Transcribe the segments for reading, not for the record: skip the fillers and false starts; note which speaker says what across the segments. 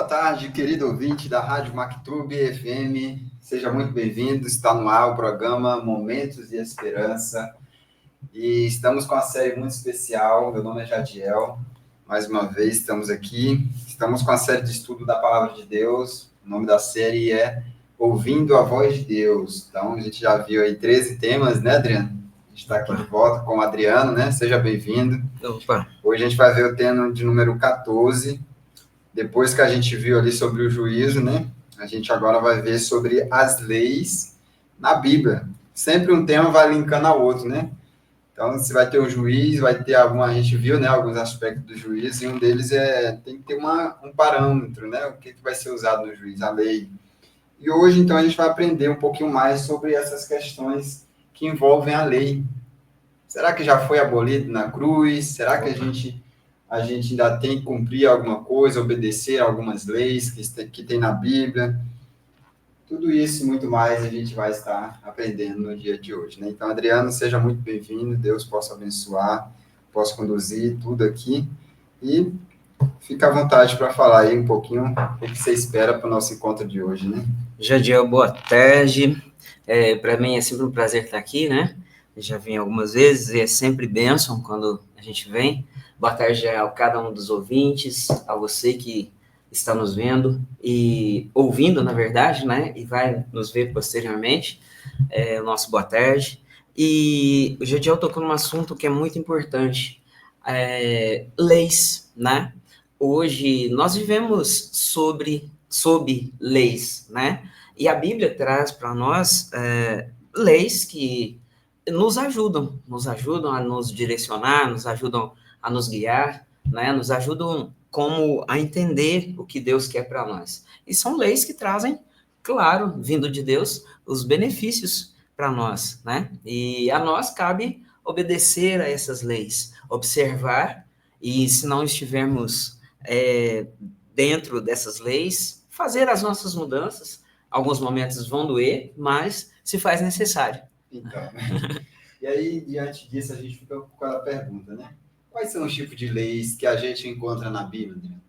Speaker 1: boa tarde, querido ouvinte da Rádio Mactube FM. Seja muito bem-vindo. Está no ar o programa Momentos de Esperança. E estamos com uma série muito especial. Meu nome é Jadiel. Mais uma vez estamos aqui. Estamos com a série de estudo da Palavra de Deus. O nome da série é Ouvindo a Voz de Deus. Então, a gente já viu aí 13 temas, né, Adriano? A gente está aqui de volta com o Adriano, né? Seja bem-vindo.
Speaker 2: Opa.
Speaker 1: Hoje a gente vai ver o tema de número 14. Depois que a gente viu ali sobre o juízo, né? A gente agora vai ver sobre as leis na Bíblia. Sempre um tema vai linkando ao outro, né? Então, se vai ter um juiz, vai ter a gente viu, né, alguns aspectos do juiz, e um deles tem que ter um parâmetro, né? O que vai ser usado no juiz, a lei. E hoje, então, a gente vai aprender um pouquinho mais sobre essas questões que envolvem a lei. Será que já foi abolido na cruz? Será que a gente ainda tem que cumprir alguma coisa, obedecer algumas leis que tem na Bíblia? Tudo isso e muito mais a gente vai estar aprendendo no dia de hoje, né? Então, Adriano, seja muito bem-vindo, Deus possa abençoar, possa conduzir tudo aqui e fica à vontade para falar aí um pouquinho o que você espera para o nosso encontro de hoje, né?
Speaker 2: Jadiel, boa tarde. Para mim é sempre um prazer estar aqui, né? Já vim algumas vezes e é sempre bênção quando a gente vem. Boa tarde a cada um dos ouvintes, a você que está nos vendo e ouvindo, na verdade, né? E vai nos ver posteriormente. Nosso boa tarde. E o Jadiel tocou num assunto que é muito importante. Leis, né? Hoje nós vivemos sob leis, né? E a Bíblia traz para nós leis que nos ajudam a nos direcionar, nos ajudam a nos guiar, né? Nos ajudam como a entender o que Deus quer para nós. E são leis que trazem, claro, vindo de Deus, os benefícios para nós, né? E a nós cabe obedecer a essas leis, observar, e se não estivermos dentro dessas leis, fazer as nossas mudanças. Alguns momentos vão doer, mas se faz necessário.
Speaker 1: Então, e aí, diante disso, a gente fica com aquela pergunta, né? Quais são os tipos de leis que a gente encontra na Bíblia, Adriano?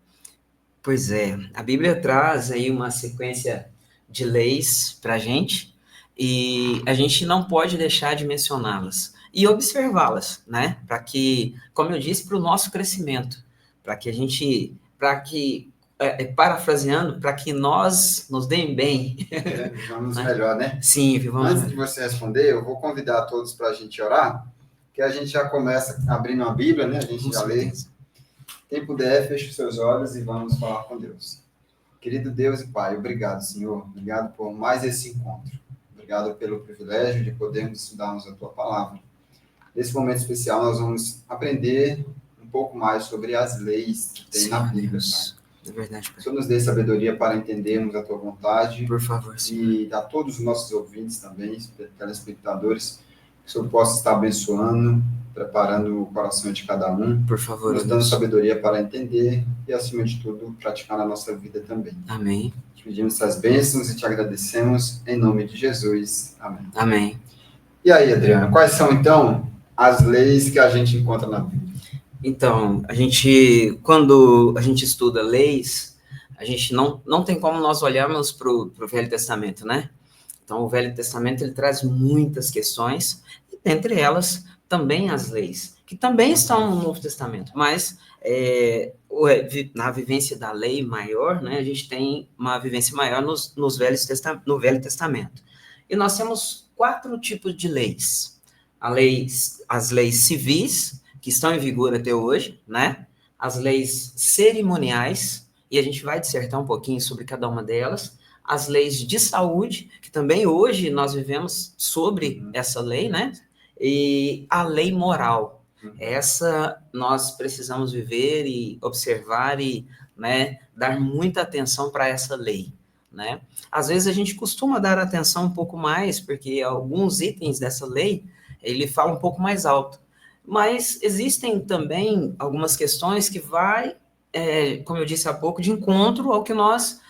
Speaker 2: Pois é, a Bíblia traz aí uma sequência de leis para a gente e a gente não pode deixar de mencioná-las e observá-las, né? Para que, como eu disse, para o nosso crescimento, para que parafraseando, para que nós nos deem bem.
Speaker 1: Vivamos melhor, né?
Speaker 2: Sim, vivamos
Speaker 1: Antes de você responder, eu vou convidar todos para a gente orar, que a gente já começa abrindo a Bíblia, né? A gente já lê. Quem puder, feche os seus olhos e vamos falar com Deus. Querido Deus e Pai, obrigado, Senhor. Obrigado por mais esse encontro. Obrigado pelo privilégio de podermos estudarmos a Tua Palavra. Nesse momento especial, nós vamos aprender um pouco mais sobre as leis que tem na Bíblia, Pai.
Speaker 2: É verdade, Pai.
Speaker 1: O Senhor nos dê sabedoria para entendermos a Tua vontade.
Speaker 2: Por favor, Senhor.
Speaker 1: E a todos os nossos ouvintes também, telespectadores, que o Senhor possa estar abençoando, preparando o coração de cada um.
Speaker 2: Por favor,
Speaker 1: nos dando sabedoria para entender e, acima de tudo, praticar na nossa vida também.
Speaker 2: Amém.
Speaker 1: Te pedimos essas bênçãos e te agradecemos em nome de Jesus. Amém.
Speaker 2: Amém.
Speaker 1: E aí, Adriano, quais são, então, as leis que a gente encontra na Bíblia?
Speaker 2: Então, quando a gente estuda leis, a gente não tem como nós olharmos para o Velho Testamento, né? Então, o Velho Testamento, ele traz muitas questões, e dentre elas, também as leis, que também estão no Novo Testamento, mas na vivência da lei maior, né, a gente tem uma vivência maior no Velho Testamento. E nós temos 4 tipos de leis. As leis civis, que estão em vigor até hoje, né? As leis cerimoniais, e a gente vai dissertar um pouquinho sobre cada uma delas. As leis de saúde, que também hoje nós vivemos sobre essa lei, né? E a lei moral. Essa nós precisamos viver e observar e, né, dar muita atenção para essa lei, né? Às vezes a gente costuma dar atenção um pouco mais, porque alguns itens dessa lei, ele fala um pouco mais alto. Mas existem também algumas questões que como eu disse há pouco, de encontro ao que nós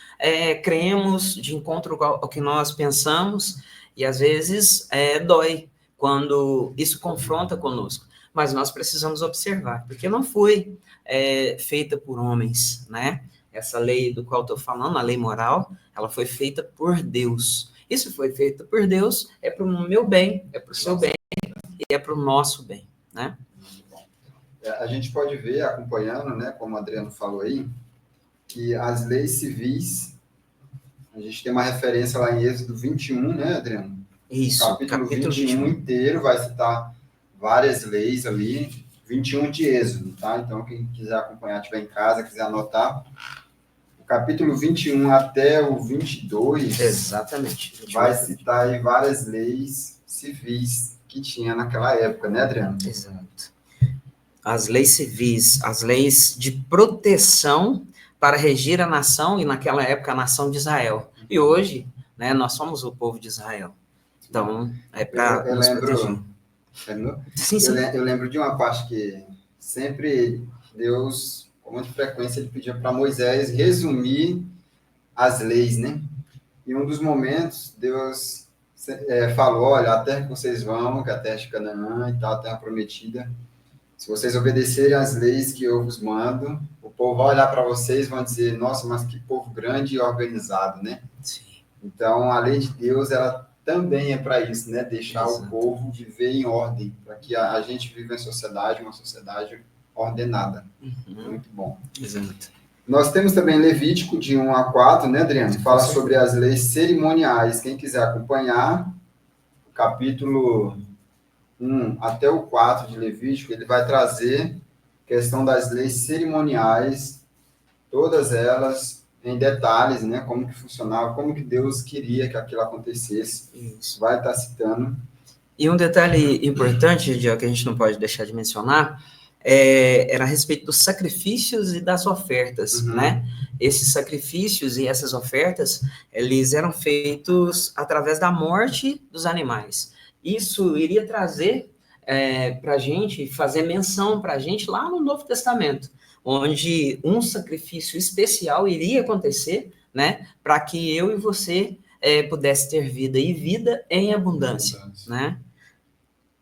Speaker 2: cremos, de encontro ao que nós pensamos, e às vezes dói quando isso confronta conosco. Mas nós precisamos observar, porque não foi feita por homens, né? essa lei do qual estou falando, a lei moral, ela foi feita por Deus. Isso foi feito por Deus, é para o meu bem, é para o seu bem e é para o nosso bem, né?
Speaker 1: A gente pode ver, acompanhando, né, como o Adriano falou aí, que as leis civis, a gente tem uma referência lá em Êxodo 21, né, Adriano?
Speaker 2: Isso,
Speaker 1: Capítulo 21 inteiro vai citar várias leis ali, 21 de Êxodo, tá? Então, quem quiser acompanhar, estiver em casa, quiser anotar, o capítulo 21 até o 22...
Speaker 2: Exatamente.
Speaker 1: 21. Vai citar aí várias leis civis que tinha naquela época, né, Adriano?
Speaker 2: Exato. As leis civis, as leis de proteção para regir a nação, e naquela época a nação de Israel. E hoje, né, nós somos o povo de Israel. Então, é para nos proteger.
Speaker 1: Sim, sim. Eu lembro de uma parte que sempre Deus, com muita frequência, ele pedia para Moisés resumir as leis, né? E um dos momentos, Deus falou, olha, a terra que vocês vão, que é a terra de Canaã e tal, a terra prometida, se vocês obedecerem às leis que eu vos mando, o povo vai olhar para vocês e vão dizer, nossa, mas que povo grande e organizado, né? Sim. Então, a lei de Deus, ela também é para isso, né? Deixar o povo viver em ordem, para que a gente viva em sociedade, uma sociedade ordenada. Muito bom.
Speaker 2: Exato.
Speaker 1: Nós temos também Levítico, de 1 a 4, né, Adriano? Fala sobre as leis cerimoniais. Quem quiser acompanhar, o capítulo 1 até o 4 de Levítico, ele vai trazer questão das leis cerimoniais, todas elas em detalhes, né? Como que funcionava, como que Deus queria que aquilo acontecesse. Isso. Vai estar citando.
Speaker 2: E um detalhe importante, Diogo, que a gente não pode deixar de mencionar, era a respeito dos sacrifícios e das ofertas, né? Esses sacrifícios e essas ofertas, eles eram feitos através da morte dos animais. Isso iria trazer para a gente, fazer menção para a gente lá no Novo Testamento, onde um sacrifício especial iria acontecer, né? Para que eu e você pudesse ter vida e vida em abundância, né?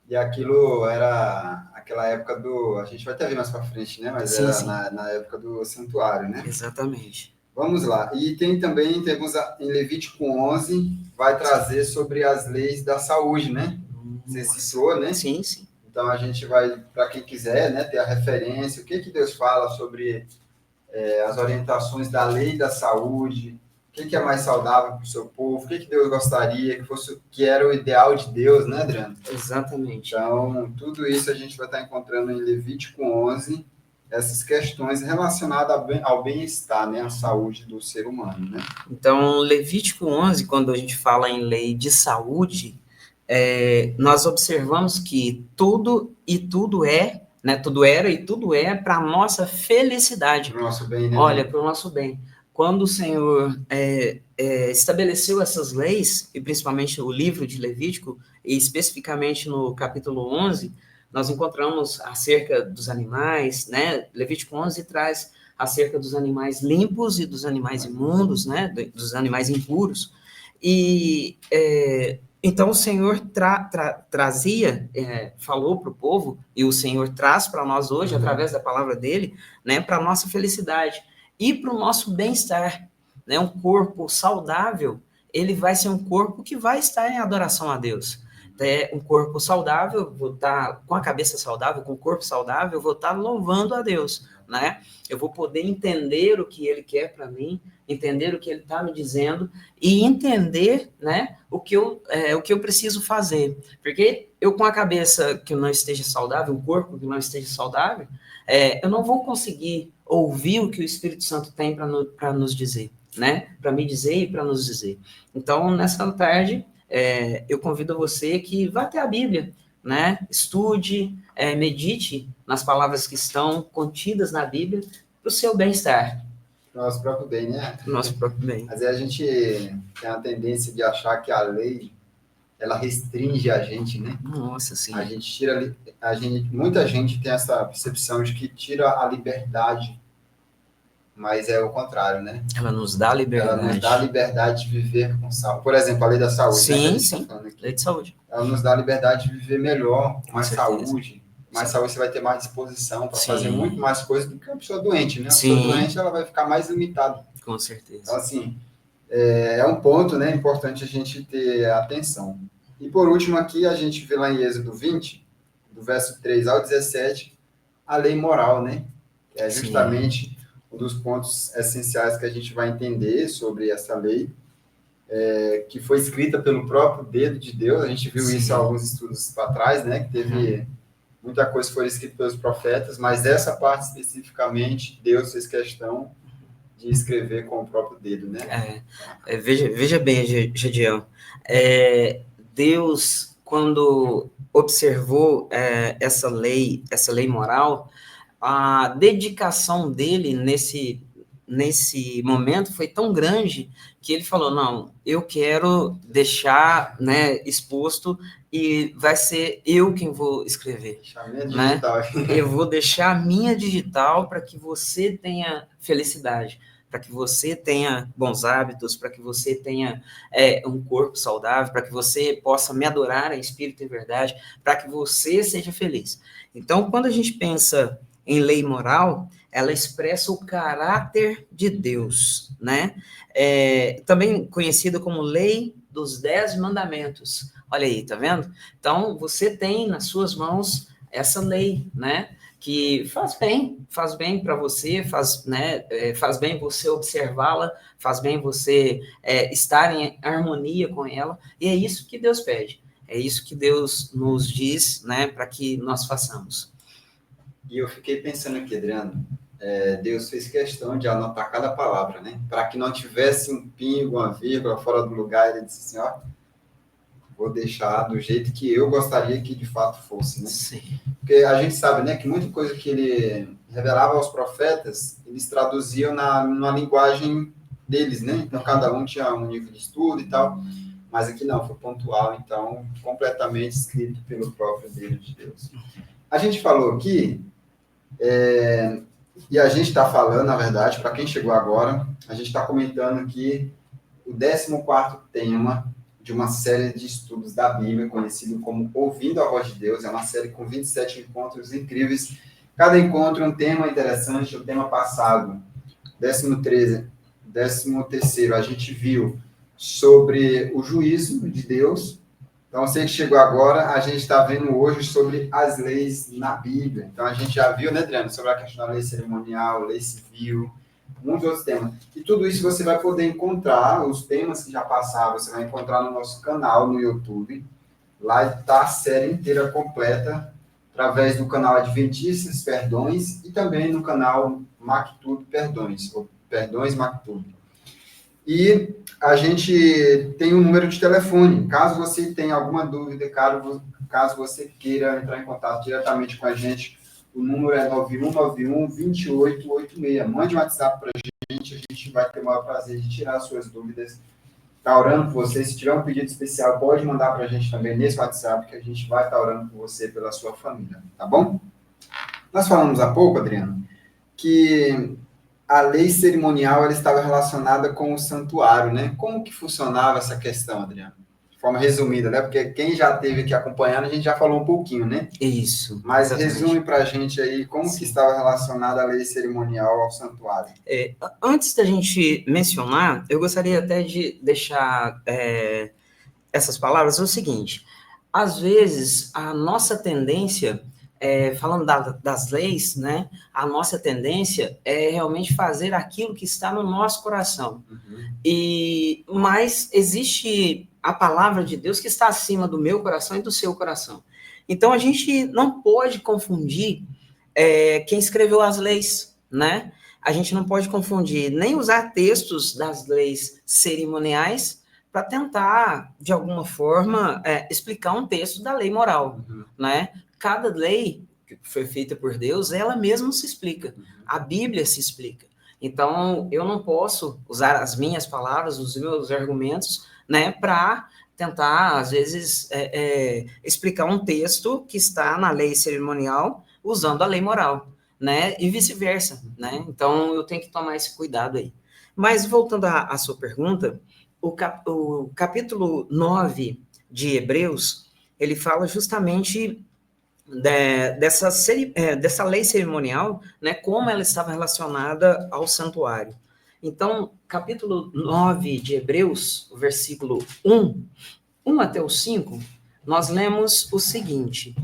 Speaker 1: E aquilo era aquela época do... A gente vai até ver mais para frente, né? Mas sim, era na época do santuário, né?
Speaker 2: Exatamente.
Speaker 1: Vamos lá. E temos em Levítico 11, vai trazer sobre as leis da saúde, né? Você citou, né?
Speaker 2: Sim, sim.
Speaker 1: Então, a gente vai, para quem quiser, né, ter a referência, o que Deus fala sobre as orientações da lei da saúde, o que é mais saudável para o seu povo, o que Deus gostaria, que era o ideal de Deus, né, Adriano?
Speaker 2: Exatamente.
Speaker 1: Então, tudo isso a gente vai estar encontrando em Levítico 11, essas questões relacionadas ao bem-estar, né, à saúde do ser humano, né?
Speaker 2: Então, Levítico 11, quando a gente fala em lei de saúde, nós observamos que tudo é, né, tudo era e tudo é para a nossa felicidade.
Speaker 1: Para o nosso bem, né?
Speaker 2: Olha, para o nosso bem. Quando o Senhor estabeleceu essas leis, e principalmente o livro de Levítico, e especificamente no capítulo 11, nós encontramos acerca dos animais, né? Levítico 11 traz acerca dos animais limpos e dos animais imundos, né? Dos animais impuros. E então o Senhor trazia, falou para o povo, e o Senhor traz para nós hoje, através da palavra dele, né? Para a nossa felicidade e para o nosso bem-estar, né? Um corpo saudável, ele vai ser um corpo que vai estar em adoração a Deus. Um corpo saudável, vou estar com a cabeça saudável, com o corpo saudável, eu vou estar louvando a Deus, né? Eu vou poder entender o que Ele quer para mim, entender o que Ele está me dizendo e entender, né, o que eu preciso fazer. Porque eu com a cabeça que não esteja saudável, um corpo que não esteja saudável, eu não vou conseguir ouvir o que o Espírito Santo tem para nos dizer, né? Para me dizer e para nos dizer. Então, nessa tarde, eu convido você que vá até a Bíblia, né? Estude, medite nas palavras que estão contidas na Bíblia para o seu bem-estar.
Speaker 1: Nosso próprio bem, né?
Speaker 2: Nosso próprio bem.
Speaker 1: Mas a gente tem a tendência de achar que a lei, ela restringe a gente, né?
Speaker 2: Nossa, sim.
Speaker 1: A gente tira, muita gente tem essa percepção de que tira a liberdade, mas é o contrário, né?
Speaker 2: Ela nos dá liberdade.
Speaker 1: Ela nos dá a liberdade de viver com saúde. Por exemplo, a lei da saúde.
Speaker 2: Sim,
Speaker 1: né?
Speaker 2: sim. Lei de saúde.
Speaker 1: Ela nos dá a liberdade de viver melhor, com mais saúde, mais
Speaker 2: Sim.
Speaker 1: saúde, você vai ter mais disposição para
Speaker 2: Sim.
Speaker 1: fazer muito mais coisas do que uma pessoa doente, né? A
Speaker 2: Sim.
Speaker 1: pessoa doente, ela vai ficar mais limitada.
Speaker 2: Com certeza.
Speaker 1: Então, assim, é um ponto, né, importante a gente ter atenção. E, por último, aqui, a gente vê lá em Êxodo 20, do verso 3 ao 17, a lei moral, né? É justamente um dos pontos essenciais que a gente vai entender sobre essa lei, que foi escrita pelo próprio dedo de Deus. A gente viu isso em alguns estudos para trás, né? Que teve muita coisa que foi escrita pelos profetas, mas essa parte especificamente, Deus fez questão de escrever com o próprio dedo, né?
Speaker 2: Veja bem, Gediel, Deus, quando observou essa lei moral, a dedicação dele nesse momento foi tão grande que ele falou, não, eu quero deixar, né, exposto e vai ser eu quem vou escrever. Né? Eu vou deixar a minha digital para que você tenha felicidade, para que você tenha bons hábitos, para que você tenha um corpo saudável, para que você possa me adorar em espírito e verdade, para que você seja feliz. Então, quando a gente pensa em lei moral, ela expressa o caráter de Deus, né? Também conhecida como lei dos 10 mandamentos. Olha aí, tá vendo? Então, você tem nas suas mãos essa lei, né? Que faz bem para você, faz bem você observá-la, faz bem você estar em harmonia com ela, e é isso que Deus pede, é isso que Deus nos diz, né, para que nós façamos.
Speaker 1: E eu fiquei pensando aqui, Adriano, Deus fez questão de anotar cada palavra, né? Para que não tivesse um pingo, uma vírgula fora do lugar, ele disse assim, ó, vou deixar do jeito que eu gostaria que de fato fosse, né?
Speaker 2: Sim.
Speaker 1: Porque a gente sabe, né, que muita coisa que ele revelava aos profetas, eles traduziam numa linguagem deles, né? Então, cada um tinha um nível de estudo e tal, mas aqui não, foi pontual, então, completamente escrito pelo próprio Deus de Deus. A gente falou aqui, e a gente está falando, na verdade, para quem chegou agora, a gente está comentando aqui o 14º tema de uma série de estudos da Bíblia, conhecido como Ouvindo a Voz de Deus. É uma série com 27 encontros incríveis. Cada encontro é um tema interessante, o tema passado. 13º, a gente viu sobre o juízo de Deus. Então, você que chegou agora, a gente está vendo hoje sobre as leis na Bíblia. Então, a gente já viu, né, Adriano, sobre a questão da lei cerimonial, lei civil, muitos outros temas. E tudo isso você vai poder encontrar, os temas que já passaram, você vai encontrar no nosso canal no YouTube. Lá está a série inteira completa, através do canal Adventistas Perdões e também no canal MacTube Perdões, ou Perdões MacTube. E a gente tem um número de telefone. Caso você tenha alguma dúvida, caso você queira entrar em contato diretamente com a gente, o número é 9191-2886. Mande um WhatsApp para a gente vai ter o maior prazer de tirar as suas dúvidas. Está orando por você. Se tiver um pedido especial, pode mandar para a gente também nesse WhatsApp, que a gente vai estar orando por você e pela sua família. Tá bom? Nós falamos há pouco, Adriano, que a lei cerimonial ela estava relacionada com o santuário, né? Como que funcionava essa questão, Adriano? De forma resumida, né? Porque quem já esteve aqui acompanhando, a gente já falou um pouquinho, né?
Speaker 2: Isso.
Speaker 1: Mas exatamente. Resume para a gente aí como que estava relacionada a lei cerimonial ao santuário.
Speaker 2: Antes da gente mencionar, eu gostaria até de deixar essas palavras o seguinte. Às vezes, a nossa tendência... falando das leis, né, a nossa tendência é realmente fazer aquilo que está no nosso coração. Mas existe a palavra de Deus que está acima do meu coração e do seu coração. Então, a gente não pode confundir quem escreveu as leis, né? A gente não pode confundir, nem usar textos das leis cerimoniais para tentar, de alguma forma, explicar um texto da lei moral, né? Cada lei que foi feita por Deus, ela mesma se explica. A Bíblia se explica. Então, eu não posso usar as minhas palavras, os meus argumentos, né, para tentar, às vezes, explicar um texto que está na lei cerimonial usando a lei moral, né, e vice-versa, né? Então, eu tenho que tomar esse cuidado aí. Mas, voltando à sua pergunta, o capítulo 9 de Hebreus, ele fala justamente dessa lei cerimonial, né, como ela estava relacionada ao santuário. Então, capítulo 9 de Hebreus, versículo 1 até o 5, nós lemos o seguinte.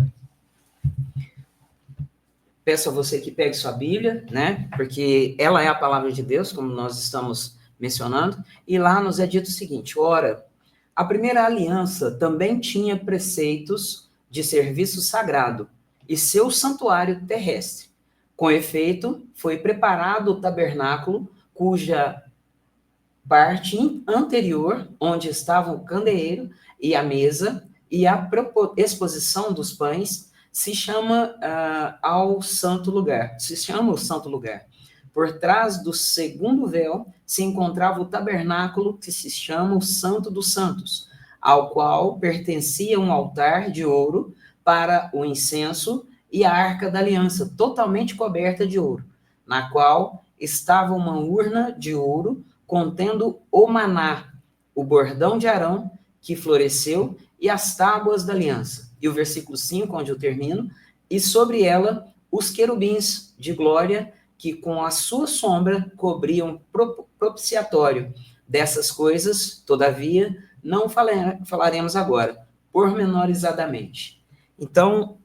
Speaker 2: Peço a você que pegue sua Bíblia, né, porque ela é a palavra de Deus, como nós estamos mencionando, e lá nos é dito o seguinte: ora, a primeira aliança também tinha preceitos de serviço sagrado e seu santuário terrestre. Com efeito, foi preparado o tabernáculo, cuja parte anterior, onde estavam o candeeiro e a mesa e a exposição dos pães, se chama ao santo lugar. Se chama o santo lugar. Por trás do segundo véu se encontrava o tabernáculo, que se chama o Santo dos Santos, ao qual pertencia um altar de ouro para o incenso e a arca da aliança, totalmente coberta de ouro, na qual estava uma urna de ouro contendo o maná, o bordão de Arão, que floresceu, e as tábuas da aliança. E o versículo 5, onde eu termino, e sobre ela os querubins de glória, que com a sua sombra cobriam propiciatório. Dessas coisas, todavia, não falaremos agora, pormenorizadamente. Então,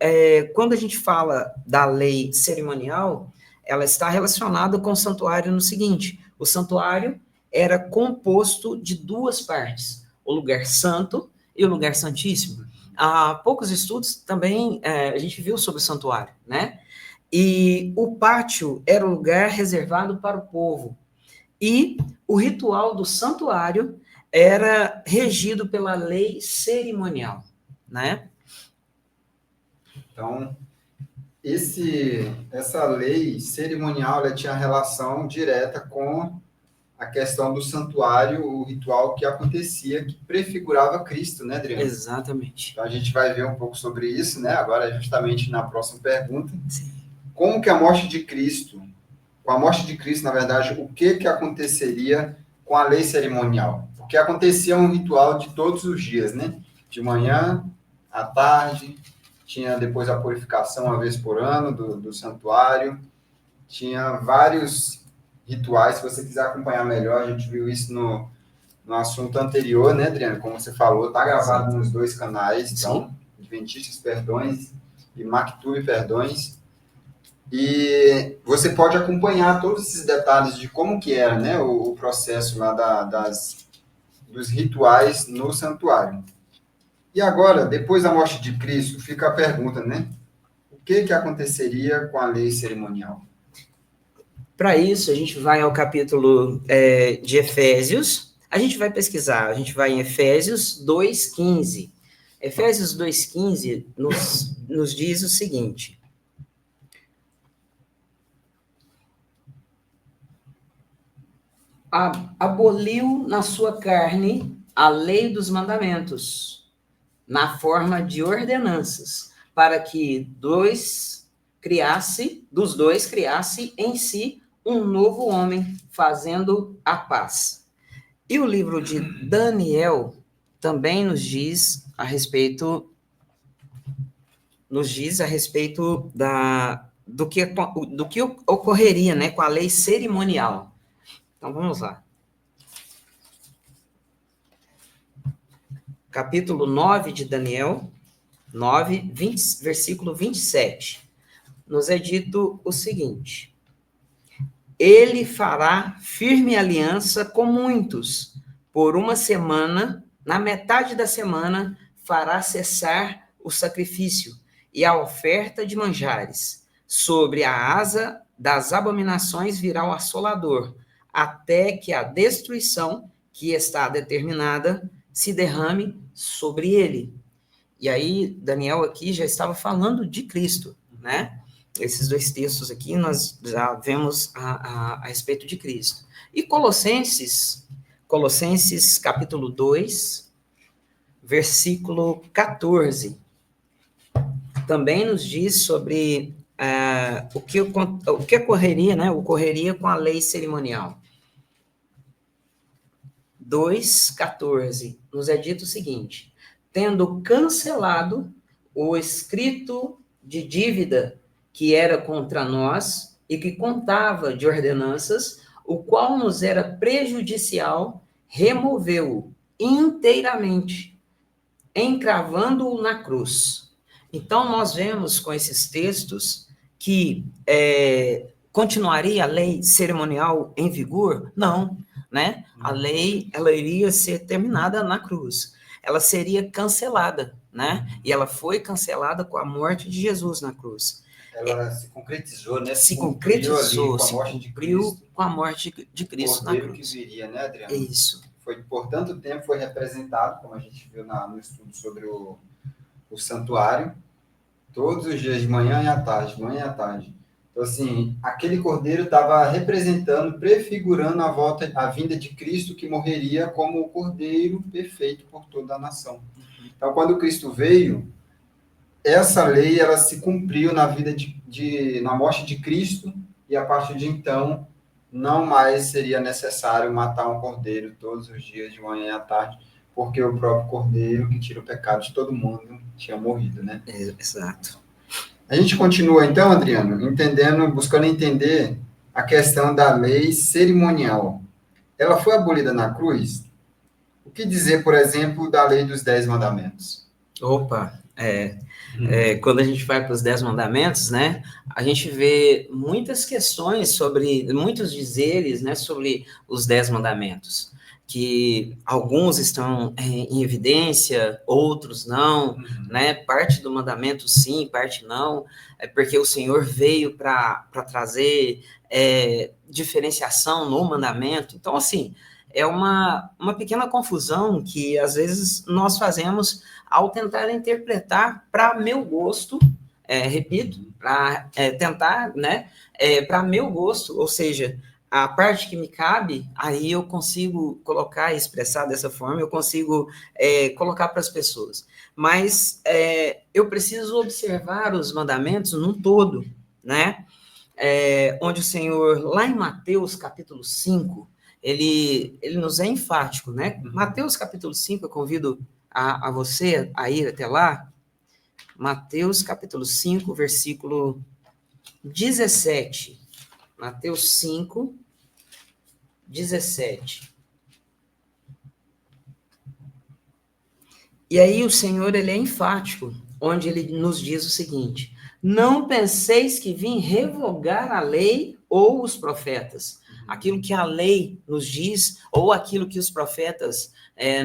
Speaker 2: quando a gente fala da lei cerimonial, ela está relacionada com o santuário no seguinte: o santuário era composto de duas partes, o lugar santo e o lugar santíssimo. Há poucos estudos também a gente viu sobre o santuário, né? E o pátio era o lugar reservado para o povo. E o ritual do santuário era regido pela lei cerimonial, né?
Speaker 1: Então, essa lei cerimonial ela tinha relação direta com a questão do santuário, o ritual que acontecia, que prefigurava Cristo, né, Adriano?
Speaker 2: Exatamente.
Speaker 1: Então, a gente vai ver um pouco sobre isso, né? Agora, justamente na próxima pergunta.
Speaker 2: Sim.
Speaker 1: Como que a morte de Cristo, com a morte de Cristo, na verdade, o que aconteceria com a lei cerimonial? Porque acontecia um ritual de todos os dias, né? De manhã, à tarde, tinha depois a purificação uma vez por ano do santuário, tinha vários rituais. Se você quiser acompanhar melhor, a gente viu isso no assunto anterior, né, Adriano? Como você falou, está gravado nos dois canais, então, Adventistas Perdões e Mactube Perdões. E você pode acompanhar todos esses detalhes de como que era, né, o processo lá dos rituais no santuário. E agora, depois da morte de Cristo, fica a pergunta, né? O que aconteceria com a lei cerimonial?
Speaker 2: Para isso, a gente vai ao capítulo de Efésios. A gente vai pesquisar, a gente vai em Efésios 2,15. Efésios 2,15 nos diz o seguinte: aboliu na sua carne a lei dos mandamentos, na forma de ordenanças, para que dos dois criasse em si um novo homem, fazendo a paz. E o livro de Daniel também nos diz a respeito do que ocorreria, né, com a lei cerimonial. Então, vamos lá. Capítulo 9 de Daniel, 9, versículo 27. Nos é dito o seguinte: ele fará firme aliança com muitos. Por uma semana, na metade da semana, fará cessar o sacrifício e a oferta de manjares. Sobre a asa das abominações virá o assolador, até que a destruição, que está determinada, se derrame sobre ele. E aí, Daniel aqui já estava falando de Cristo, né? Esses dois textos aqui nós já vemos a respeito de Cristo. E Colossenses capítulo 2, versículo 14, também nos diz sobre o que ocorreria, né? Ocorreria com a lei cerimonial. 2,14, nos é dito o seguinte: tendo cancelado o escrito de dívida que era contra nós e que contava de ordenanças, o qual nos era prejudicial, removeu-o inteiramente, encravando-o na cruz. Então, nós vemos com esses textos que continuaria a lei cerimonial em vigor? Não, né? A lei, ela iria ser terminada na cruz. Ela seria cancelada, né? E ela foi cancelada com a morte de Jesus na cruz.
Speaker 1: Ela se concretizou, né?
Speaker 2: Se concretizou,
Speaker 1: com a morte de Cristo,
Speaker 2: com a morte de Cristo na cruz.
Speaker 1: Que viria, né, Adriano?
Speaker 2: Isso.
Speaker 1: Foi, por tanto tempo, foi representado, como a gente viu no estudo sobre o santuário, todos os dias, de manhã e à tarde, manhã e à tarde. Então, assim, aquele cordeiro estava representando, prefigurando a vinda de Cristo, que morreria como o cordeiro perfeito por toda a nação. Então, quando Cristo veio, essa lei ela se cumpriu na vida na morte de Cristo, e a partir de então não mais seria necessário matar um cordeiro todos os dias, de manhã e à tarde, porque o próprio cordeiro que tira o pecado de todo mundo tinha morrido, né?
Speaker 2: Exato.
Speaker 1: A gente continua então, Adriano, buscando entender a questão da lei cerimonial. Ela foi abolida na cruz? O que dizer, por exemplo, da lei dos 10 mandamentos?
Speaker 2: Opa, quando a gente vai para os 10 mandamentos, né, a gente vê muitas questões muitos dizeres, né, sobre os 10 mandamentos, que alguns estão em evidência, outros não, né, parte do mandamento sim, parte não, porque o Senhor veio para trazer diferenciação no mandamento. Então, assim, é uma pequena confusão que às vezes nós fazemos ao tentar interpretar para meu gosto, repito, para tentar, né, para meu gosto, ou seja, a parte que me cabe, aí eu consigo colocar e expressar dessa forma, eu consigo colocar para as pessoas. Mas eu preciso observar os mandamentos num todo, né? Onde o Senhor, lá em Mateus capítulo 5, ele nos é enfático, né? Mateus capítulo 5, eu convido a você a ir até lá. Mateus capítulo 5, versículo 17. Mateus 5, 17. E aí o Senhor, ele é enfático, onde ele nos diz o seguinte: não penseis que vim revogar a lei ou os profetas. Aquilo que a lei nos diz, ou aquilo que os profetas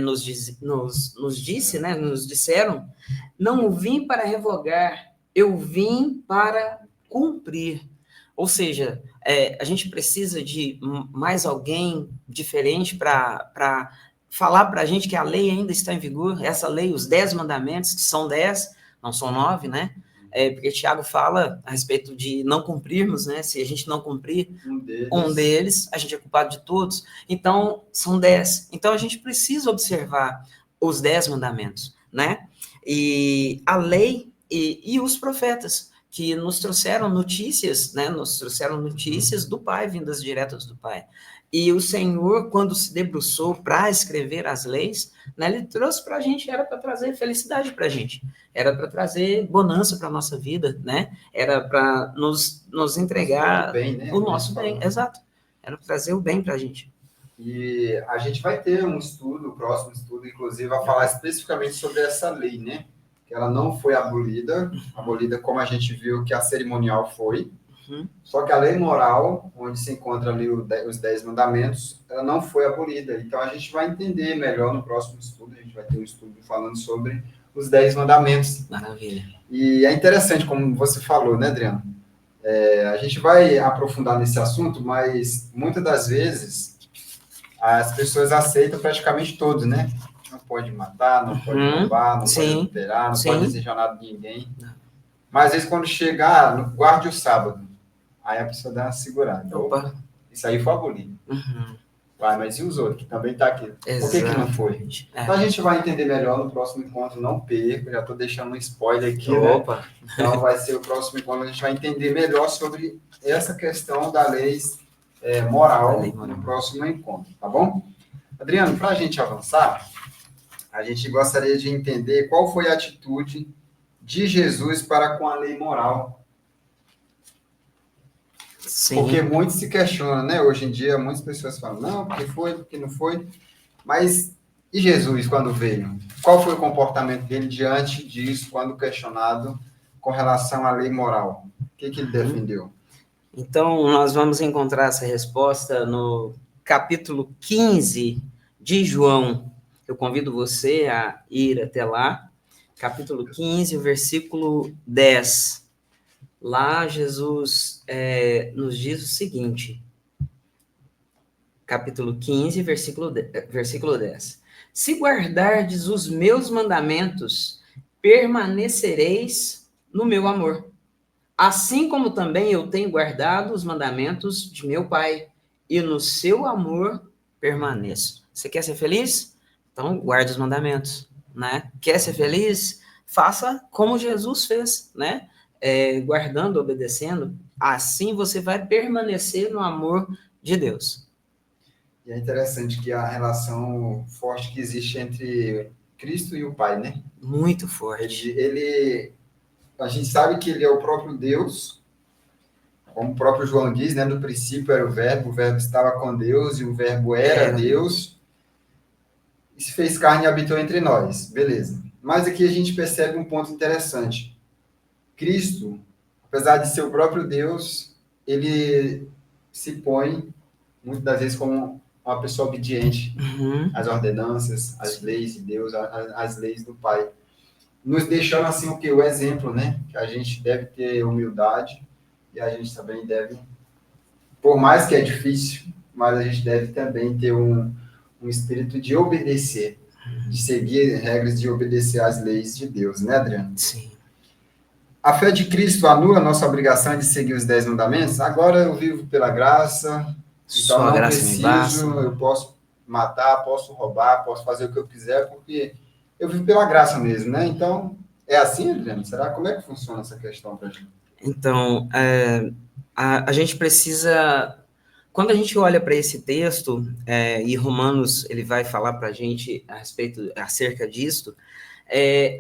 Speaker 2: nos disse, né, nos disseram, não vim para revogar, eu vim para cumprir. Ou seja, a gente precisa de mais alguém diferente para falar para a gente que a lei ainda está em vigor, essa lei, os 10 mandamentos, que são 10, não são 9, né? Porque Tiago fala a respeito de não cumprirmos, né? Se a gente não cumprir um deles, a gente é culpado de todos. Então, são 10. Então, a gente precisa observar os 10 mandamentos, né? E a lei e os profetas, que nos trouxeram notícias, né? Nos trouxeram notícias do Pai, vindas diretas do Pai. E o Senhor, quando se debruçou para escrever as leis, né, ele trouxe para a gente, era para trazer felicidade para a gente, era para trazer bonança para a nossa vida, né? Era para nos entregar
Speaker 1: bem, né?
Speaker 2: O nosso bem, exato. Era para trazer o bem para a gente.
Speaker 1: E a gente vai ter um estudo, o próximo estudo, inclusive, vai falar especificamente sobre essa lei, né? Que ela não foi abolida como a gente viu que a cerimonial foi. Só que a lei moral, onde se encontra ali os 10 mandamentos, ela não foi abolida. Então, a gente vai entender melhor no próximo estudo. A gente vai ter um estudo falando sobre os 10 mandamentos.
Speaker 2: Maravilha.
Speaker 1: E é interessante, como você falou, né, Adriano? A gente vai aprofundar nesse assunto, mas muitas das vezes as pessoas aceitam praticamente todos, né? Não pode matar, não pode roubar, não pode adulterar, não pode desejar nada de ninguém. Mas, às vezes, quando chegar, guarde o sábado. Aí a pessoa dá uma segurada. Opa, isso aí foi abolido. Vai, mas e os outros, que também está aqui? Por que não foi? Então a gente vai entender melhor no próximo encontro, não perca, já estou deixando um spoiler aqui, né? Então vai ser o próximo encontro, a gente vai entender melhor sobre essa questão da lei moral no próximo encontro, tá bom? Adriano, para a gente avançar, a gente gostaria de entender qual foi a atitude de Jesus para com a lei moral.
Speaker 2: Sim.
Speaker 1: Porque muitos se questionam, né? Hoje em dia, muitas pessoas falam, não, porque foi, porque não foi. Mas e Jesus, quando veio? Qual foi o comportamento dele diante disso, quando questionado com relação à lei moral? O que ele defendeu?
Speaker 2: Então, nós vamos encontrar essa resposta no capítulo 15 de João. Eu convido você a ir até lá. Capítulo 15, versículo 10. Lá, Jesus nos diz o seguinte. Capítulo 15, versículo 10. Se guardardes os meus mandamentos, permanecereis no meu amor. Assim como também eu tenho guardado os mandamentos de meu Pai, e no seu amor permaneço. Você quer ser feliz? Então, guarde os mandamentos, né? Quer ser feliz? Faça como Jesus fez, né? Guardando, obedecendo. Assim você vai permanecer no amor de Deus.
Speaker 1: E é interessante que a relação forte que existe entre Cristo e o Pai, né?
Speaker 2: Muito forte.
Speaker 1: A gente sabe que ele é o próprio Deus, como o próprio João diz, né? No princípio era o verbo estava com Deus e o verbo era Deus, e se fez carne e habitou entre nós. Beleza. Mas aqui a gente percebe um ponto interessante. Cristo, apesar de ser o próprio Deus, ele se põe, muitas das vezes, como uma pessoa obediente às ordenanças, às leis de Deus, às leis do Pai. Nos deixando, assim, o quê? O exemplo, né? Que a gente deve ter humildade e a gente também deve, por mais que é difícil, mas a gente deve também ter um espírito de obedecer, de seguir regras, de obedecer às leis de Deus, né, Adriano?
Speaker 2: Sim.
Speaker 1: A fé de Cristo anula a nossa obrigação de seguir os 10 mandamentos? Agora eu vivo pela graça, então não preciso, eu posso matar, posso roubar, posso fazer o que eu quiser, porque eu vivo pela graça mesmo, né? Então, é assim, Adriano? Será? Como é que funciona essa questão para a gente?
Speaker 2: Então, a gente precisa... Quando a gente olha para esse texto, e Romanos ele vai falar para a gente acerca disso,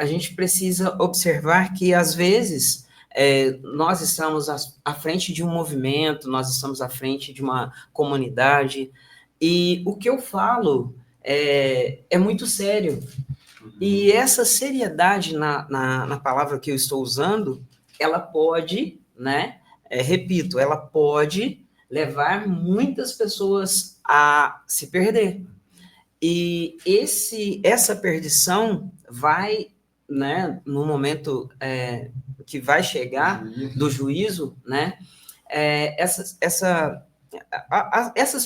Speaker 2: a gente precisa observar que, às vezes, nós estamos à frente de um movimento, nós estamos à frente de uma comunidade, e o que eu falo é muito sério. E essa seriedade na palavra que eu estou usando, ela pode, né? Repito, ela pode levar muitas pessoas a se perder. E essa perdição vai, né, no momento que vai chegar do juízo, né? Essas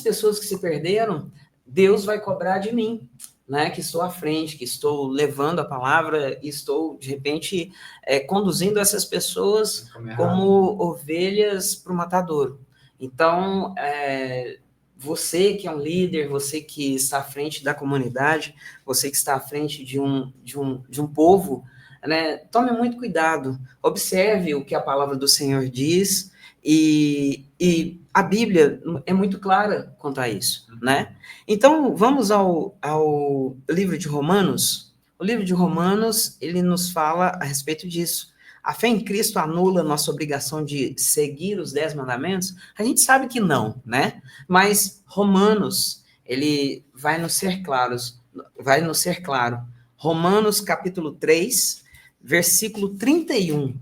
Speaker 2: pessoas que se perderam, Deus vai cobrar de mim, né? Que estou à frente, que estou levando a palavra e estou, de repente, conduzindo essas pessoas como ovelhas para o matadouro. Então, você que é um líder, você que está à frente da comunidade, você que está à frente de um povo, né, tome muito cuidado, observe o que a palavra do Senhor diz, e a Bíblia é muito clara quanto a isso, né? Então, vamos ao livro de Romanos. O livro de Romanos, ele nos fala a respeito disso. A fé em Cristo anula nossa obrigação de seguir os 10 mandamentos? A gente sabe que não, né? Mas Romanos, ele vai nos ser claro. Romanos capítulo 3, versículo 31.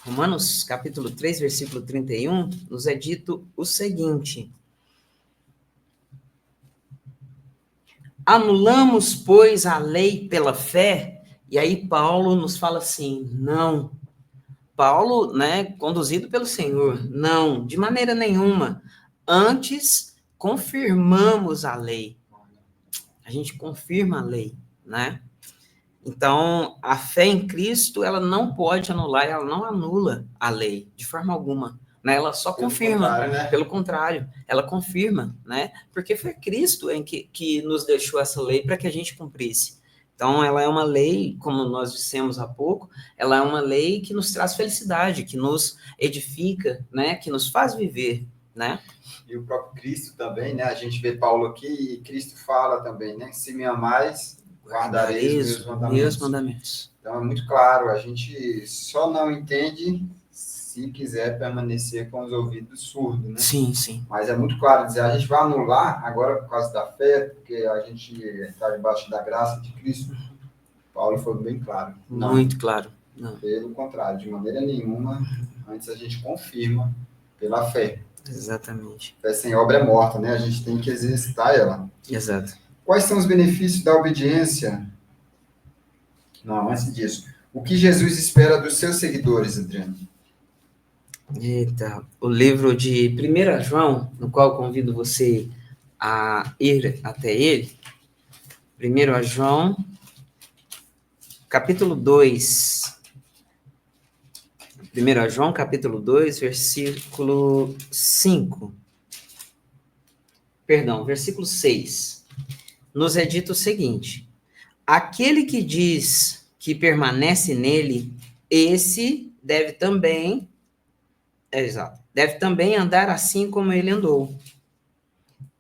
Speaker 2: Romanos capítulo 3, versículo 31, nos é dito o seguinte: anulamos, pois, a lei pela fé? E aí Paulo nos fala assim, não. Paulo, né, conduzido pelo Senhor, não, de maneira nenhuma. Antes, confirmamos a lei. A gente confirma a lei, né? Então, a fé em Cristo, ela não pode anular, ela não anula a lei, de forma alguma. Né? Ela só confirma,
Speaker 1: né?
Speaker 2: Pelo contrário, ela confirma, né? Porque foi Cristo em que nos deixou essa lei para que a gente cumprisse. Então, ela é uma lei, como nós dissemos há pouco, ela é uma lei que nos traz felicidade, que nos edifica, né? Que nos faz viver, né?
Speaker 1: E o próprio Cristo também, né? A gente vê Paulo aqui e Cristo fala também, né? Se me amais, guardareis os
Speaker 2: meus mandamentos.
Speaker 1: Então é muito claro, a gente só não entende se quiser permanecer com os ouvidos surdos, né?
Speaker 2: Sim, sim.
Speaker 1: Mas é muito claro dizer, a gente vai anular agora por causa da fé, porque a gente está debaixo da graça de Cristo. Paulo foi bem claro. Não,
Speaker 2: muito claro. Não.
Speaker 1: Pelo contrário, de maneira nenhuma, antes a gente confirma pela fé.
Speaker 2: Exatamente.
Speaker 1: Fé sem obra é morta, né? A gente tem que exercitar ela.
Speaker 2: Exato.
Speaker 1: Quais são os benefícios da obediência? Não, antes disso. O que Jesus espera dos seus seguidores, Adriano?
Speaker 2: Eita, o livro de 1 João, no qual convido você a ir até ele. 1 João, capítulo 2. 1 João, capítulo 2, versículo 5. Perdão, versículo 6. Nos é dito o seguinte: aquele que diz que permanece nele, esse deve também andar assim como ele andou.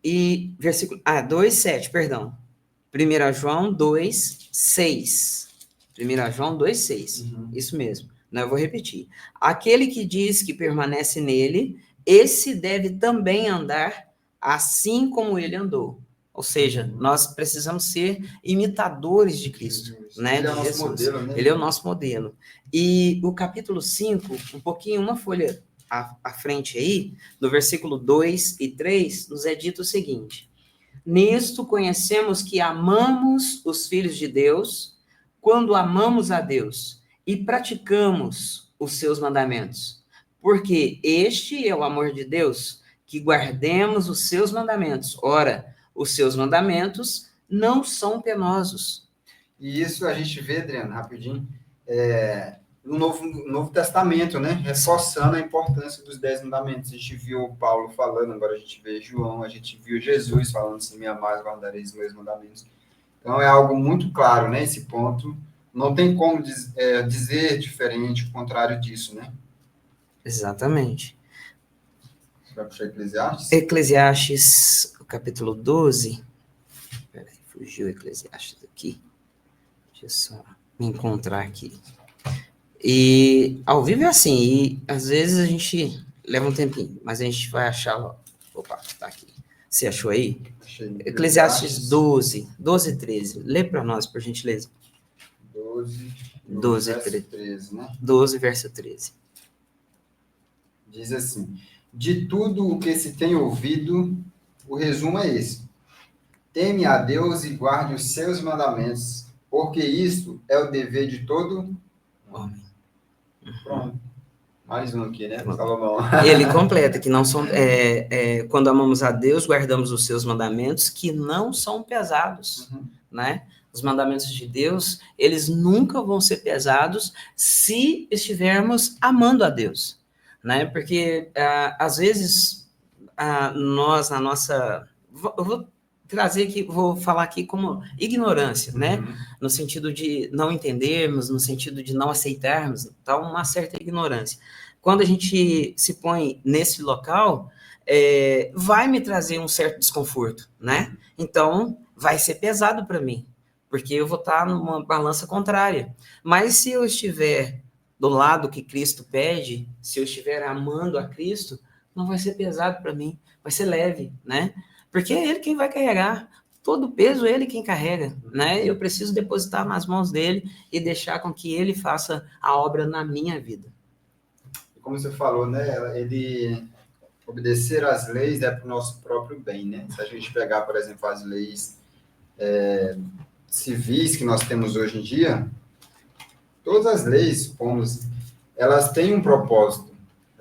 Speaker 2: E versículo 2:7, perdão. 1 João 2:6. 1 João 2:6. Isso mesmo. Não, eu vou repetir. Aquele que diz que permanece nele, esse deve também andar assim como ele andou. Ou seja, nós precisamos ser imitadores de Cristo, né?
Speaker 1: Ele é o nosso modelo, né?
Speaker 2: Ele é o nosso modelo. E o capítulo 5, um pouquinho, uma folha à frente aí, no versículo 2 e 3, nos é dito o seguinte: nisto conhecemos que amamos os filhos de Deus, quando amamos a Deus e praticamos os seus mandamentos. Porque este é o amor de Deus, que guardemos os seus mandamentos. Ora, os seus mandamentos não são penosos.
Speaker 1: E isso a gente vê, Adriano, rapidinho, no Novo Testamento, né? Reforçando a importância dos 10 mandamentos. A gente viu Paulo falando, agora a gente vê João, a gente viu Jesus falando, se me amares, guardareis os meus mandamentos. Então é algo muito claro, né? Esse ponto. Não tem como dizer diferente, o contrário disso, né?
Speaker 2: Exatamente.
Speaker 1: Você vai puxar Eclesiastes?
Speaker 2: Eclesiastes, capítulo 12. Peraí, fugiu o Eclesiastes aqui. Deixa eu só me encontrar aqui. E ao vivo é assim, e às vezes a gente leva um tempinho, mas a gente vai achar lá. Opa, tá aqui. Você achou aí?
Speaker 1: Achei.
Speaker 2: Eclesiastes 12 e 13. Lê para nós, por gentileza.
Speaker 1: 12 verso 13, né?
Speaker 2: 12, verso 13.
Speaker 1: Diz assim: de tudo o que se tem ouvido, o resumo é esse: teme a Deus e guarde os seus mandamentos, porque isto é o dever de todo
Speaker 2: homem.
Speaker 1: Pronto. Mais um aqui, né, Salomão?
Speaker 2: Ele completa que não são, quando amamos a Deus, guardamos os seus mandamentos, que não são pesados, né? Os mandamentos de Deus, eles nunca vão ser pesados se estivermos amando a Deus, né? Porque, às vezes, nós, na nossa... Eu vou trazer aqui, vou falar aqui como ignorância, né? No sentido de não entendermos, no sentido de não aceitarmos, então, uma certa ignorância. Quando a gente se põe nesse local, vai me trazer um certo desconforto, né? Então, vai ser pesado para mim, porque eu vou estar numa balança contrária. Mas se eu estiver do lado que Cristo pede, se eu estiver amando a Cristo, não vai ser pesado para mim, vai ser leve, né? Porque é Ele quem vai carregar. Todo o peso é Ele quem carrega, né? Eu preciso depositar nas mãos dEle e deixar com que Ele faça a obra na minha vida.
Speaker 1: Como você falou, né? Ele obedecer às leis é para o nosso próprio bem, né? Se a gente pegar, por exemplo, as leis civis que nós temos hoje em dia, todas as leis, elas têm um propósito: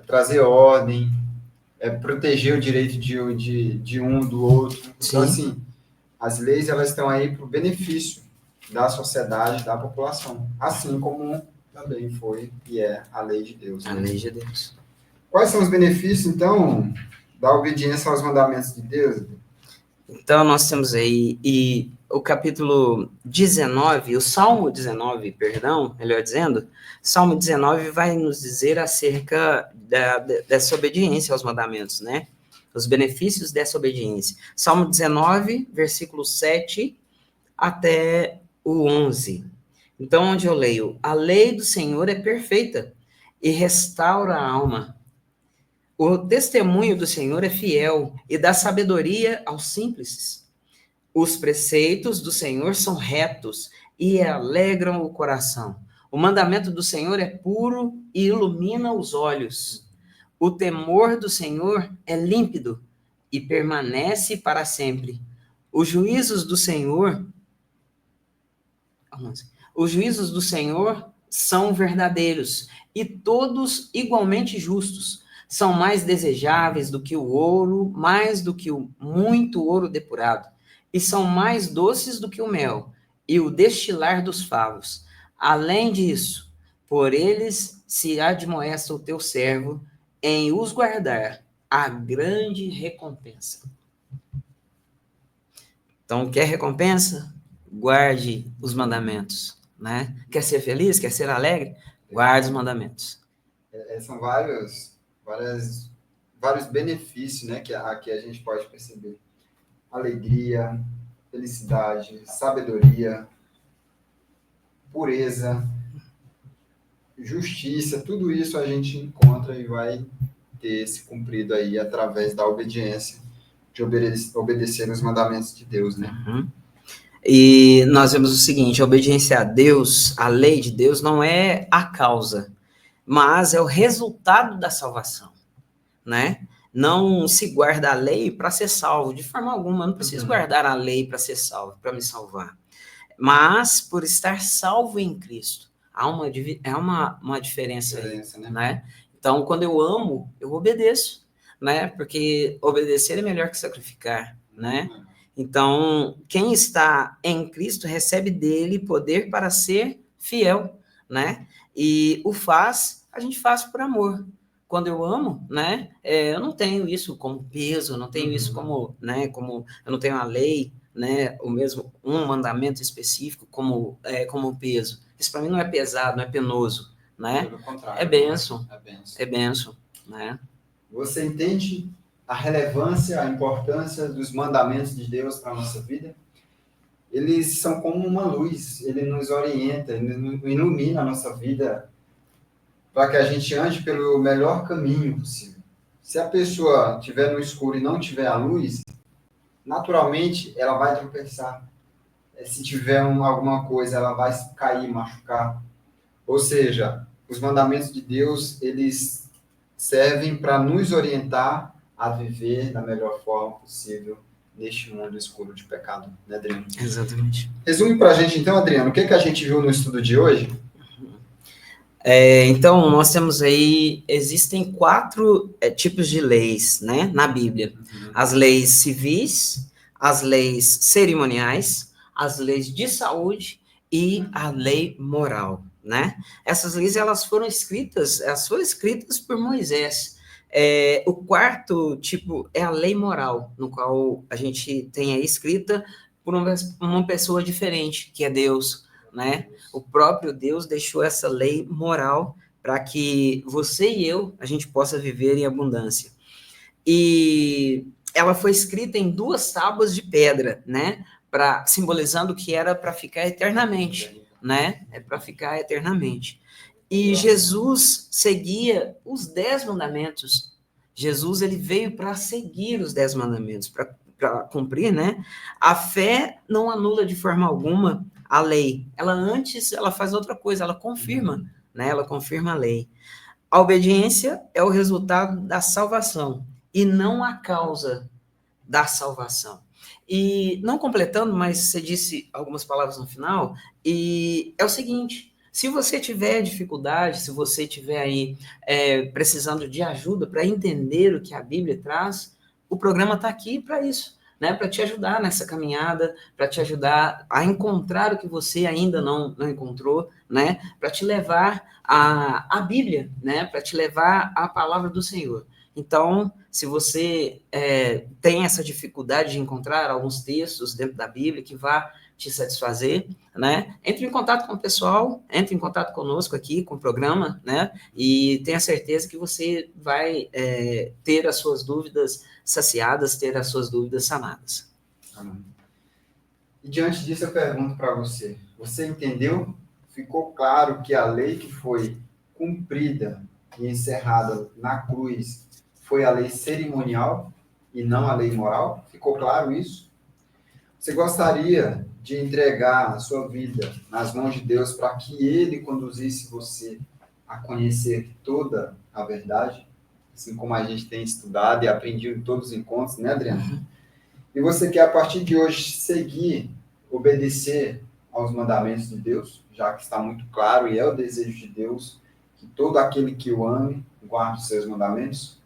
Speaker 1: trazer ordem, proteger o direito de um do outro. Então, assim, as leis, elas estão aí para o benefício da sociedade, da população, assim como também foi e é a lei de Deus.
Speaker 2: A lei de Deus.
Speaker 1: Quais são os benefícios, então, da obediência aos mandamentos de Deus?
Speaker 2: Então, nós temos aí o capítulo 19, o Salmo 19, perdão, melhor dizendo, Salmo 19 vai nos dizer acerca dessa obediência aos mandamentos, né? Os benefícios dessa obediência. Salmo 19, versículo 7 até o 11. Então, onde eu leio, a lei do Senhor é perfeita e restaura a alma. O testemunho do Senhor é fiel e dá sabedoria aos simples. Os preceitos do Senhor são retos e alegram o coração. O mandamento do Senhor é puro e ilumina os olhos. O temor do Senhor é límpido e permanece para sempre. Os juízos do Senhor são verdadeiros e todos igualmente justos. São mais desejáveis do que o ouro, mais do que o muito ouro depurado, e são mais doces do que o mel e o destilar dos favos. Além disso, por eles se admoesta o teu servo em os guardar a grande recompensa. Então, quer recompensa? Guarde os mandamentos, né? Quer ser feliz? Quer ser alegre? Guarde os mandamentos.
Speaker 1: São vários benefícios, né, que aqui a gente pode perceber. Alegria, felicidade, sabedoria, pureza, justiça, tudo isso a gente encontra e vai ter se cumprido aí através da obediência, de obedecer os mandamentos de Deus, né?
Speaker 2: Uhum. E nós vemos o seguinte, a obediência a Deus, a lei de Deus, não é a causa, mas é o resultado da salvação, né? Não se guarda a lei para ser salvo, de forma alguma, eu não preciso guardar a lei para ser salvo, para me salvar. Mas por estar salvo em Cristo, há uma diferença aí, né? Então, quando eu amo, eu obedeço, né? Porque obedecer é melhor que sacrificar, né? Então, quem está em Cristo recebe dele poder para ser fiel, né? E a gente faz por amor. Quando eu amo, né? Eu não tenho isso como peso, eu não tenho isso como, né? Como eu não tenho a lei, né? O mesmo um mandamento específico como peso. Isso para mim não é pesado, não é penoso, né?
Speaker 1: Pelo contrário,
Speaker 2: é bênção,
Speaker 1: é bênção,
Speaker 2: né?
Speaker 1: Você entende a relevância, a importância dos mandamentos de Deus para a nossa vida? Eles são como uma luz, ele nos orienta, ele ilumina a nossa vida para que a gente ande pelo melhor caminho possível. Se a pessoa estiver no escuro e não tiver a luz, naturalmente ela vai tropeçar. Se tiver alguma coisa, ela vai cair, machucar. Ou seja, os mandamentos de Deus, eles servem para nos orientar a viver da melhor forma possível neste mundo escuro de pecado, né, Adriano?
Speaker 2: Exatamente.
Speaker 1: Resume para a gente, então, Adriano, o que a gente viu no estudo de hoje?
Speaker 2: Então, nós temos aí, existem 4 tipos de leis, né, na Bíblia. As leis civis, as leis cerimoniais, as leis de saúde e a lei moral, né? Essas leis, elas foram escritas por Moisés. O 4º tipo é a lei moral, no qual a gente tem aí escrita por uma pessoa diferente, que é Deus, né? O próprio Deus deixou essa lei moral para que você e eu, a gente possa viver em abundância. E ela foi escrita em 2 tábuas de pedra, né? Simbolizando que era para ficar eternamente, né? É para ficar eternamente. E Jesus seguia os 10 mandamentos. Jesus, ele veio para seguir os 10 mandamentos, para cumprir, né? A fé não anula de forma alguma a lei. Ela faz outra coisa, ela confirma, né? Ela confirma a lei. A obediência é o resultado da salvação e não a causa da salvação. E não completando, mas você disse algumas palavras no final, e é o seguinte: se você tiver dificuldade, se você tiver aí precisando de ajuda para entender o que a Bíblia traz, o programa está aqui para isso, né? Para te ajudar nessa caminhada, para te ajudar a encontrar o que você ainda não encontrou, né? Para te levar a Bíblia, né? Para te levar a palavra do Senhor. Então, se você tem essa dificuldade de encontrar alguns textos dentro da Bíblia que vá te satisfazer, né? Entre em contato com o pessoal, entre em contato conosco aqui, com o programa, né? E tenha certeza que você vai ter as suas dúvidas saciadas, ter as suas dúvidas sanadas.
Speaker 1: E diante disso eu pergunto para você, Você entendeu? Ficou claro que a lei que foi cumprida e encerrada na cruz foi a lei cerimonial e não a lei moral? Ficou claro isso? Você gostaria de entregar a sua vida nas mãos de Deus para que Ele conduzisse você a conhecer toda a verdade? Assim como a gente tem estudado e aprendido em todos os encontros, né, Adriano? E você quer, a partir de hoje, seguir, obedecer aos mandamentos de Deus, já que está muito claro e é o desejo de Deus que todo aquele que o ame guarde os seus mandamentos?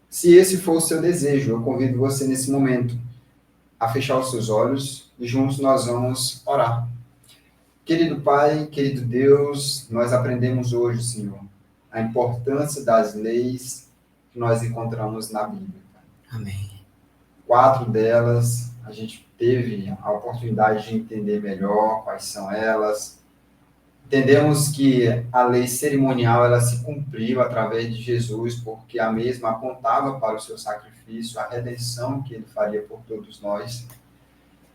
Speaker 1: Se esse for o seu desejo, eu convido você nesse momento a fechar os seus olhos e juntos nós vamos orar. Querido Pai, querido Deus, nós aprendemos hoje, Senhor, a importância das leis que nós encontramos na Bíblia.
Speaker 2: Amém.
Speaker 1: 4 delas, a gente teve a oportunidade de entender melhor quais são elas. Entendemos que a lei cerimonial ela se cumpriu através de Jesus, porque a mesma apontava para o seu sacrifício, a redenção que ele faria por todos nós.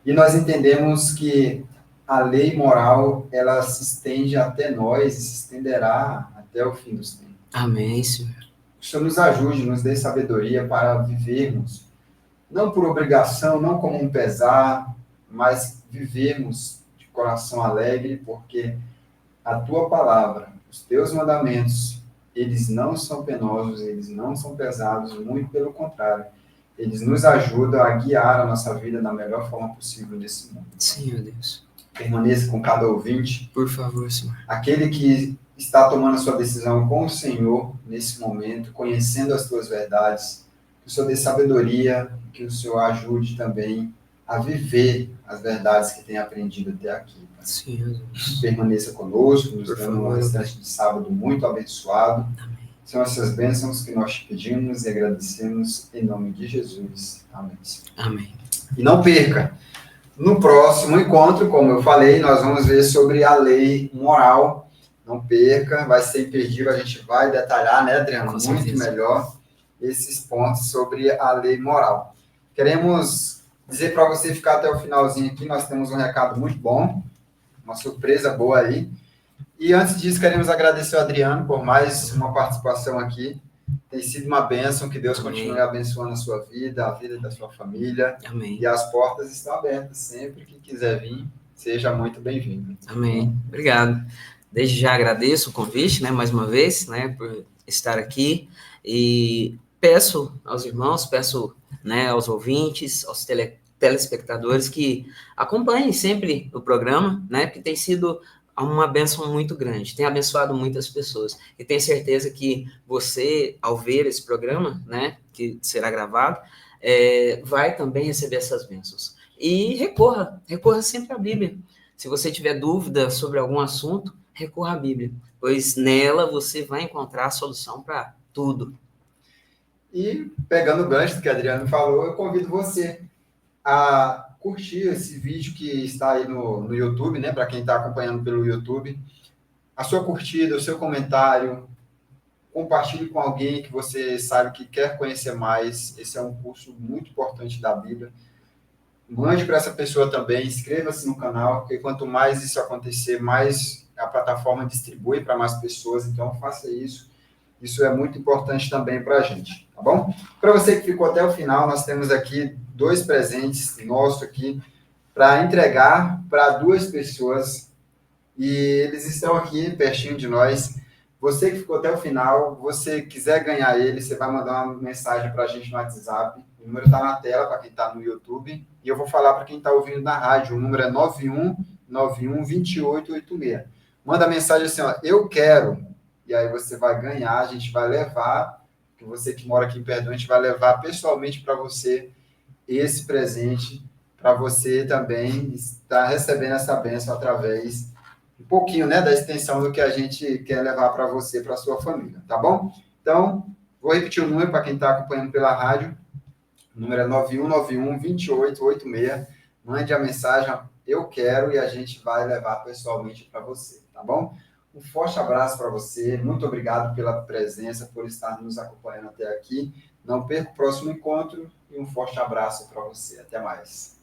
Speaker 1: E nós entendemos que a lei moral ela se estende até nós e se estenderá até o fim dos tempos.
Speaker 2: Amém, Senhor.
Speaker 1: O Senhor nos ajude, nos dê sabedoria para vivermos não por obrigação, não como um pesar, mas vivemos de coração alegre, porque a tua palavra, os teus mandamentos, eles não são penosos, eles não são pesados, muito pelo contrário. Eles nos ajudam a guiar a nossa vida da melhor forma possível nesse mundo.
Speaker 2: Sim, meu Deus.
Speaker 1: Permaneça com cada ouvinte.
Speaker 2: Por favor, Senhor.
Speaker 1: Aquele que está tomando a sua decisão com o Senhor nesse momento, conhecendo as tuas verdades, que o Senhor dê sabedoria, que o Senhor ajude também a viver as verdades que tem aprendido até aqui.
Speaker 2: Sim, Jesus.
Speaker 1: Permaneça conosco, nos
Speaker 2: Por
Speaker 1: dando um
Speaker 2: favor.
Speaker 1: restante de sábado muito abençoado.
Speaker 2: Amém.
Speaker 1: São essas bênçãos que nós te pedimos e agradecemos em nome de Jesus. Amém.
Speaker 2: Amém.
Speaker 1: E não perca, no próximo encontro, como eu falei, nós vamos ver sobre a lei moral. Não perca, vai ser imperdível, a gente vai detalhar, né, Adriano?
Speaker 2: Com
Speaker 1: Muito
Speaker 2: certeza.
Speaker 1: melhor esses pontos sobre a lei moral. Queremos dizer para você ficar até o finalzinho aqui, nós temos um recado muito bom, uma surpresa boa aí. E antes disso, queremos agradecer ao Adriano por mais uma participação aqui. Tem sido uma bênção, que Deus continue abençoando a sua vida, a vida da sua família.
Speaker 2: Amém.
Speaker 1: E as portas estão abertas, sempre que quiser vir, seja muito bem-vindo.
Speaker 2: Amém. Obrigado. Desde já agradeço o convite, né, mais uma vez, né, por estar aqui. E peço aos irmãos, peço, né, aos ouvintes, aos telespectadores que acompanhem sempre o programa, né, porque tem sido uma bênção muito grande, tem abençoado muitas pessoas. E tenho certeza que você, ao ver esse programa, né, que será gravado, vai também receber essas bênçãos. E recorra sempre à Bíblia. Se você tiver dúvida sobre algum assunto, recorra à Bíblia, pois nela você vai encontrar a solução para tudo.
Speaker 1: E, pegando o gancho do que o Adriano falou, eu convido você a curtir esse vídeo que está aí no YouTube, né? Para quem está acompanhando pelo YouTube. A sua curtida, o seu comentário, compartilhe com alguém que você sabe que quer conhecer mais. Esse é um curso muito importante da Bíblia. Mande para essa pessoa também, inscreva-se no canal, porque quanto mais isso acontecer, mais a plataforma distribui para mais pessoas, então faça isso. Isso é muito importante também para a gente, tá bom? Para você que ficou até o final, nós temos aqui 2 presentes nossos aqui para entregar para 2 pessoas e eles estão aqui pertinho de nós. Você que ficou até o final, você quiser ganhar ele, você vai mandar uma mensagem para a gente no WhatsApp. O número está na tela para quem está no YouTube e eu vou falar para quem está ouvindo na rádio. O número é 91912886. Manda a mensagem assim, ó, eu quero. E aí você vai ganhar, a gente vai levar, que você que mora aqui em Perdão, a gente vai levar pessoalmente para você esse presente, para você também estar recebendo essa bênção através, um pouquinho, né, da extensão do que a gente quer levar para você, para a sua família, tá bom? Então, vou repetir o número para quem está acompanhando pela rádio, o número é 91912886, mande a mensagem, eu quero, e a gente vai levar pessoalmente para você, tá bom? Um forte abraço para você, muito obrigado pela presença, por estar nos acompanhando até aqui. Não perca o próximo encontro e um forte abraço para você. Até mais.